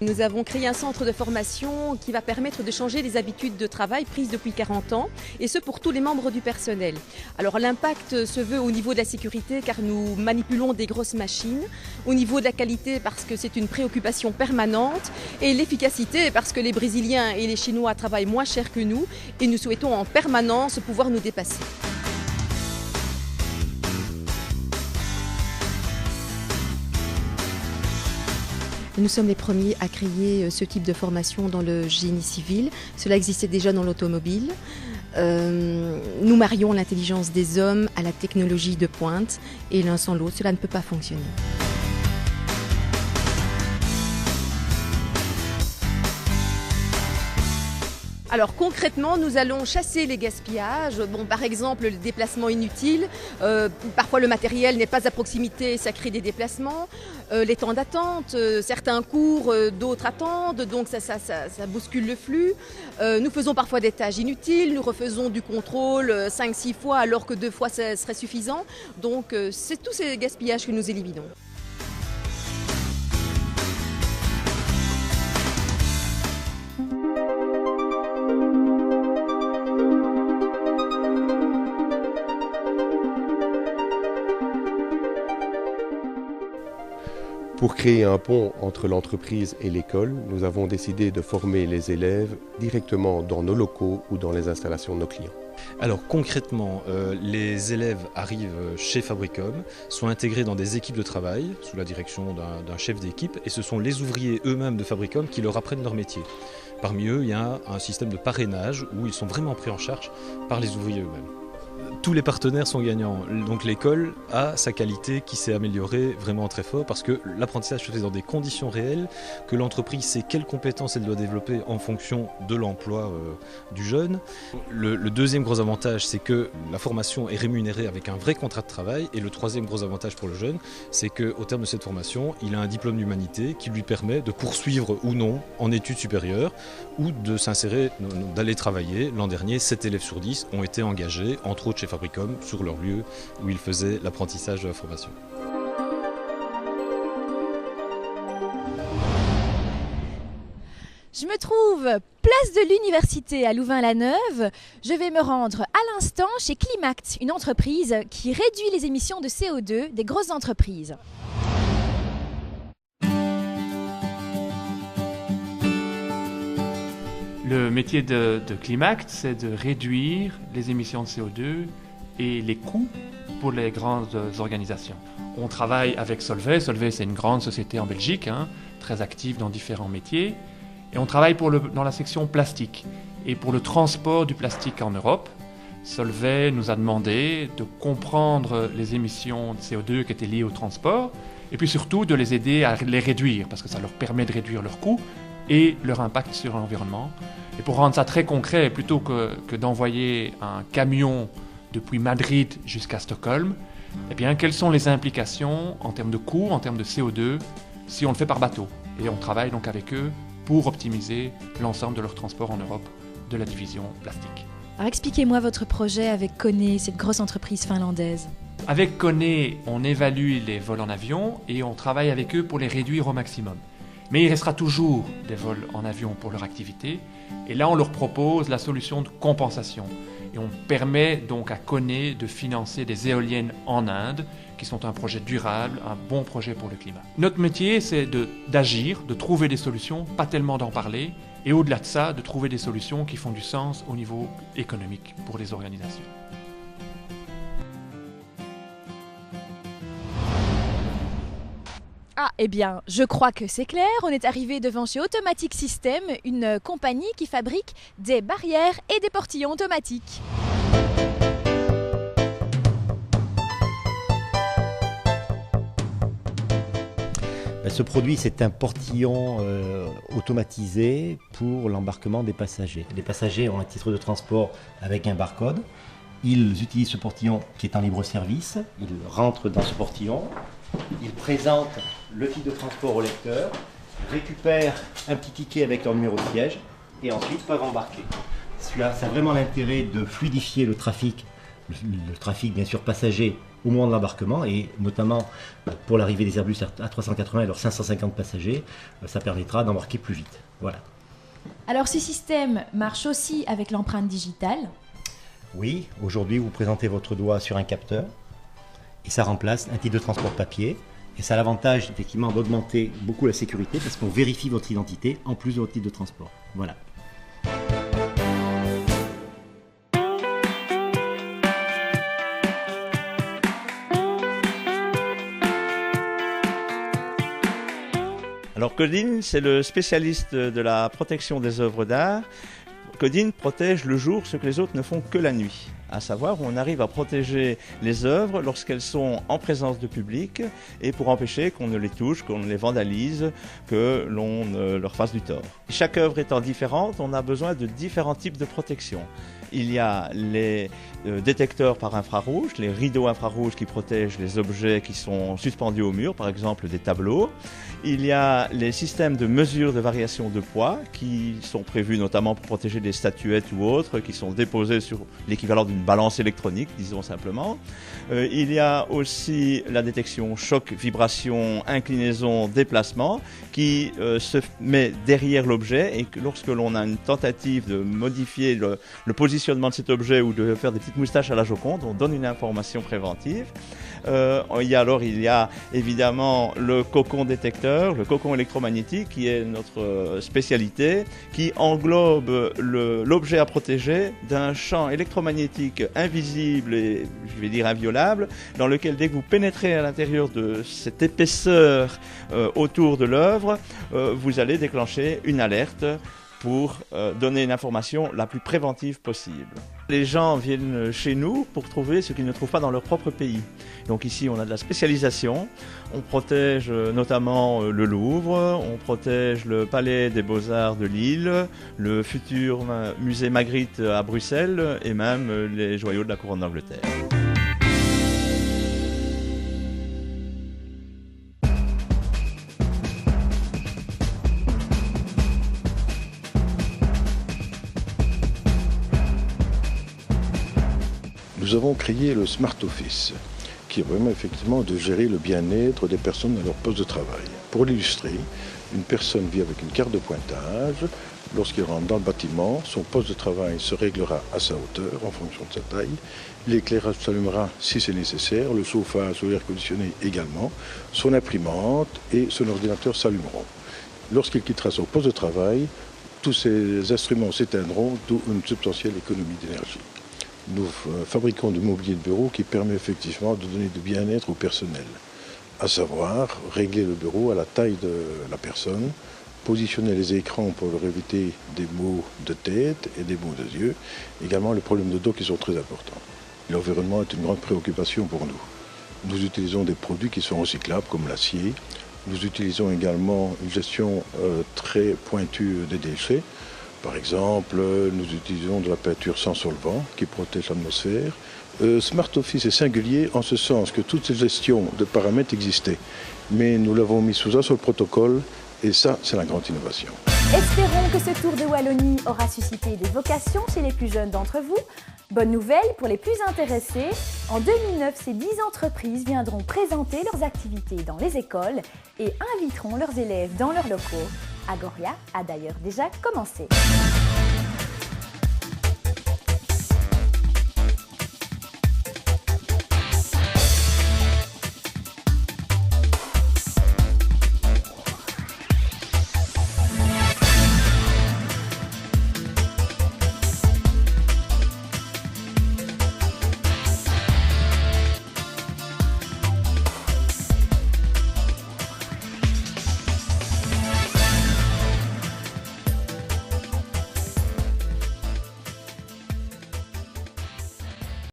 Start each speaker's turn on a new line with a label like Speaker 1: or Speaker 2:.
Speaker 1: Nous avons créé un centre de formation qui va permettre de changer les habitudes de travail prises depuis 40 ans, et ce pour tous les membres du personnel. Alors l'impact se veut au niveau de la sécurité car nous manipulons des grosses machines, au niveau de la qualité parce que c'est une préoccupation permanente, et l'efficacité parce que les Brésiliens et les Chinois travaillent moins cher que nous et nous souhaitons en permanence pouvoir nous dépasser. Nous sommes les premiers à créer ce type de formation dans le génie civil. Cela existait déjà dans l'automobile. Nous marions l'intelligence des hommes à la technologie de pointe et l'un sans l'autre, cela ne peut pas fonctionner. Alors concrètement, nous allons chasser les gaspillages. Bon, par exemple, le déplacement inutile. Parfois, le matériel n'est pas à proximité, ça crée des déplacements. Les temps d'attente, certains cours, d'autres attendent, donc ça bouscule le flux. Nous faisons parfois des tâches inutiles, nous refaisons du contrôle 5-6 fois alors que 2 fois ça serait suffisant. Donc c'est tous ces gaspillages que nous éliminons.
Speaker 2: Pour créer un pont entre l'entreprise et l'école, nous avons décidé de former les élèves directement dans nos locaux ou dans les installations de nos clients.
Speaker 3: Alors concrètement, les élèves arrivent chez Fabricom, sont intégrés dans des équipes de travail sous la direction d'un chef d'équipe, et ce sont les ouvriers eux-mêmes de Fabricom qui leur apprennent leur métier. Parmi eux, il y a un système de parrainage où ils sont vraiment pris en charge par les ouvriers eux-mêmes. Tous les partenaires sont gagnants, donc l'école a sa qualité qui s'est améliorée vraiment très fort parce que l'apprentissage se fait dans des conditions réelles, que l'entreprise sait quelles compétences elle doit développer en fonction de l'emploi du jeune. Le deuxième gros avantage, c'est que la formation est rémunérée avec un vrai contrat de travail, et le troisième gros avantage pour le jeune, c'est qu'au terme de cette formation, il a un diplôme d'humanité qui lui permet de poursuivre ou non en études supérieures ou de s'insérer, d'aller travailler. L'an dernier, 7 élèves sur 10 ont été engagés, entre autres chez Fabricom, sur leur lieu où ils faisaient l'apprentissage de la formation.
Speaker 4: Je me trouve place de l'Université à Louvain-la-Neuve. Je vais me rendre à l'instant chez Climact, une entreprise qui réduit les émissions de CO2 des grosses entreprises.
Speaker 5: Le métier de Climact, c'est de réduire les émissions de CO2 et les coûts pour les grandes organisations. On travaille avec Solvay. Solvay, c'est une grande société en Belgique, très active dans différents métiers. Et on travaille dans la section plastique et pour le transport du plastique en Europe. Solvay nous a demandé de comprendre les émissions de CO2 qui étaient liées au transport et puis surtout de les aider à les réduire parce que ça leur permet de réduire leurs coûts et leur impact sur l'environnement. Et pour rendre ça très concret, plutôt que d'envoyer un camion depuis Madrid jusqu'à Stockholm, eh bien, quelles sont les implications en termes de coûts, en termes de CO2, si on le fait par bateau? Et on travaille donc avec eux pour optimiser l'ensemble de leur transport en Europe de la division plastique.
Speaker 4: Alors expliquez-moi votre projet avec Kone, cette grosse entreprise finlandaise.
Speaker 5: Avec Kone, on évalue les vols en avion et on travaille avec eux pour les réduire au maximum. Mais il restera toujours des vols en avion pour leur activité. Et là, on leur propose la solution de compensation. Et on permet donc à Kone de financer des éoliennes en Inde, qui sont un projet durable, un bon projet pour le climat. Notre métier, c'est d'agir, de trouver des solutions, pas tellement d'en parler, et au-delà de ça, de trouver des solutions qui font du sens au niveau économique pour les organisations.
Speaker 4: Ah, eh bien, je crois que c'est clair. On est arrivé devant chez Automatic System, une compagnie qui fabrique des barrières et des portillons automatiques.
Speaker 6: Ce produit, c'est un portillon automatisé pour l'embarquement des passagers. Les passagers ont un titre de transport avec un barcode. Ils utilisent ce portillon qui est en libre service. Ils rentrent dans ce portillon. Ils présentent le titre de transport au lecteur, récupèrent un petit ticket avec leur numéro de siège et ensuite peuvent embarquer. Cela, ça a vraiment l'intérêt de fluidifier le trafic bien sûr passager au moment de l'embarquement, et notamment pour l'arrivée des Airbus A380 et leurs 550 passagers, ça permettra d'embarquer plus vite. Voilà.
Speaker 4: Alors ce système marche aussi avec l'empreinte digitale.
Speaker 6: Oui, aujourd'hui vous présentez votre doigt sur un capteur et ça remplace un titre de transport papier. Et ça a l'avantage effectivement d'augmenter beaucoup la sécurité parce qu'on vérifie votre identité en plus de votre titre de transport. Voilà.
Speaker 7: Alors Codin, c'est le spécialiste de la protection des œuvres d'art. Codin protège le jour ce que les autres ne font que la nuit. À savoir, on arrive à protéger les œuvres lorsqu'elles sont en présence de public et pour empêcher qu'on ne les touche, qu'on ne les vandalise, que l'on leur fasse du tort. Chaque œuvre étant différente, on a besoin de différents types de protection. Il y a les détecteurs par infrarouge, les rideaux infrarouges qui protègent les objets qui sont suspendus au mur, par exemple des tableaux. Il y a les systèmes de mesure de variation de poids qui sont prévus notamment pour protéger des statuettes ou autres qui sont déposées sur l'équivalent d'une balance électronique, disons simplement. Il y a aussi la détection choc, vibration, inclinaison, déplacement qui se met derrière l'objet et que lorsque l'on a une tentative de modifier le positionnement de cet objet ou de faire des petites moustaches à la Joconde, on donne une information préventive. Il y a évidemment le cocon détecteur, le cocon électromagnétique qui est notre spécialité, qui englobe l'objet à protéger d'un champ électromagnétique invisible et je vais dire inviolable, dans lequel dès que vous pénétrez à l'intérieur de cette épaisseur autour de l'œuvre, vous allez déclencher une alerte pour donner une information la plus préventive possible. Les gens viennent chez nous pour trouver ce qu'ils ne trouvent pas dans leur propre pays. Donc ici, on a de la spécialisation. On protège notamment le Louvre, on protège le Palais des Beaux-Arts de Lille, le futur musée Magritte à Bruxelles et même les joyaux de la couronne d'Angleterre.
Speaker 8: Nous avons créé le Smart Office, qui est vraiment effectivement de gérer le bien-être des personnes à leur poste de travail. Pour l'illustrer, une personne vit avec une carte de pointage. Lorsqu'il rentre dans le bâtiment, son poste de travail se réglera à sa hauteur en fonction de sa taille. L'éclairage s'allumera si c'est nécessaire, le chauffage ou l'air conditionné également. Son imprimante et son ordinateur s'allumeront. Lorsqu'il quittera son poste de travail, tous ces instruments s'éteindront, d'où une substantielle économie d'énergie. Nous fabriquons du mobilier de bureau qui permet effectivement de donner du bien-être au personnel, à savoir régler le bureau à la taille de la personne, positionner les écrans pour leur éviter des maux de tête et des maux de yeux, également les problèmes de dos qui sont très importants. L'environnement est une grande préoccupation pour nous. Nous utilisons des produits qui sont recyclables comme l'acier. Nous utilisons également une gestion très pointue des déchets. Par exemple, nous utilisons de la peinture sans solvant qui protège l'atmosphère. Smart Office est singulier en ce sens que toute cette gestion de paramètres existait. Mais nous l'avons mis sous un seul protocole et ça, c'est la grande innovation.
Speaker 4: Espérons que ce tour de Wallonie aura suscité des vocations chez les plus jeunes d'entre vous. Bonne nouvelle pour les plus intéressés, en 2009, ces 10 entreprises viendront présenter leurs activités dans les écoles et inviteront leurs élèves dans leurs locaux. Agoria a d'ailleurs déjà commencé.